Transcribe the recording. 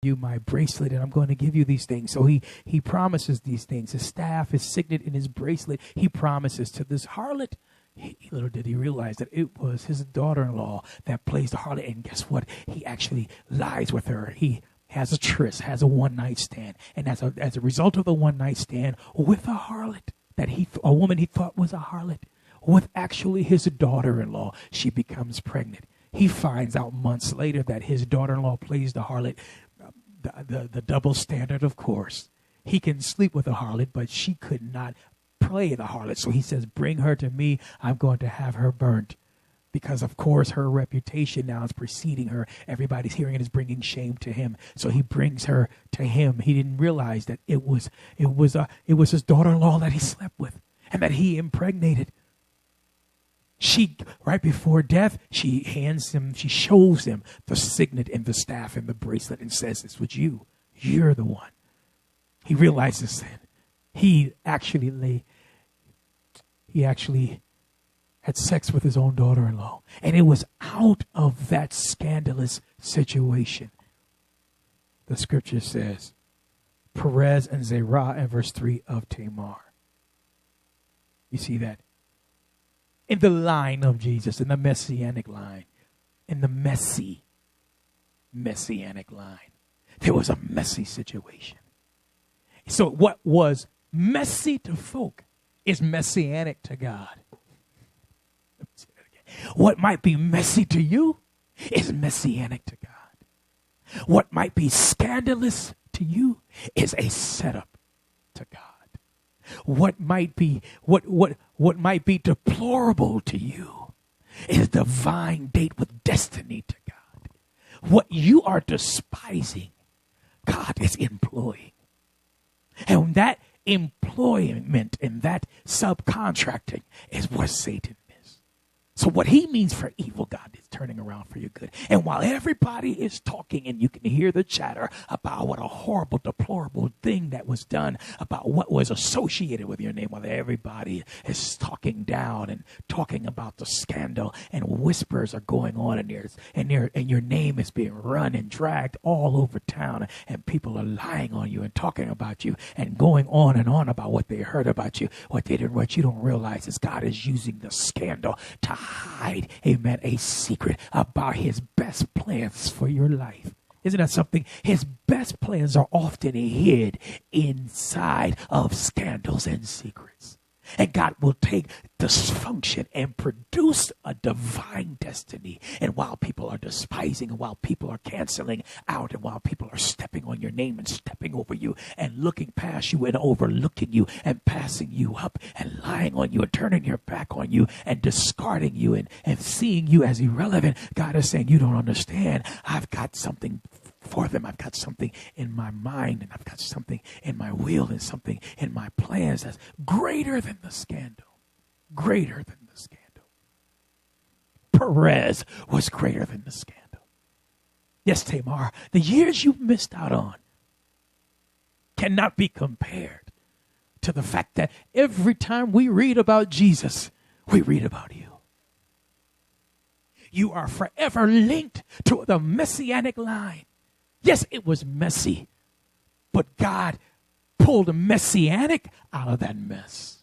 you my bracelet, and I'm going to give you these things. So he promises these things. His staff, his signet, and his bracelet, he promises to this harlot. Little did he realize that it was his daughter-in-law that plays the harlot. And guess what? He actually lies with her. He has a tryst, has a one-night stand. And as a result of the one-night stand with a harlot, a woman he thought was a harlot, with actually his daughter-in-law, she becomes pregnant. He finds out months later that his daughter-in-law plays the harlot, the double standard, of course. He can sleep with a harlot, but she could not play the harlot. So he says, bring her to me. I'm going to have her burnt. Because, of course, her reputation now is preceding her. Everybody's hearing it is bringing shame to him. So he brings her to him. He didn't realize that it was his daughter-in-law that he slept with and that he impregnated. She, right before death, she shows him the signet and the staff and the bracelet and says, it's with you. You're the one. He realizes that he actually had sex with his own daughter-in-law. And it was out of that scandalous situation. The scripture says, Perez and Zerah in verse 3 of Tamar. You see that? In the line of Jesus, in the messianic line, in the messianic line, there was a messy situation. So what was messy to folk is messianic to God. Let me say that again. What might be messy to you is messianic to God. What might be scandalous to you is a setup to God. What might be deplorable to you is divine date with destiny to God. What you are despising, God is employing. And that employment and that subcontracting is what Satan is. So what he means for evil, God is turning around for your good. And while everybody is talking and you can hear the chatter about what a horrible, deplorable thing that was done, about what was associated with your name, while everybody is talking down and talking about the scandal and whispers are going on and your name is being run and dragged all over town and people are lying on you and talking about you and going on and on about what they heard about you. What you don't realize is God is using the scandal to hide, amen, a secret about his best plans for your life. Isn't that something? His best plans are often hid inside of scandals and secrets. And God will take dysfunction and produce a divine destiny. And while people are despising, and while people are canceling out, and while people are stepping on your name and stepping over you and looking past you and overlooking you and passing you up and lying on you and turning your back on you and discarding you and seeing you as irrelevant, God is saying, you don't understand. I've got something for them. I've got something in my mind and I've got something in my will and something in my plans that's greater than the scandal. Greater than the scandal. Perez was greater than the scandal. Yes, Tamar, the years you missed out on cannot be compared to the fact that every time we read about Jesus, we read about you. You are forever linked to the messianic line. Yes, it was messy, but God pulled a messianic out of that mess.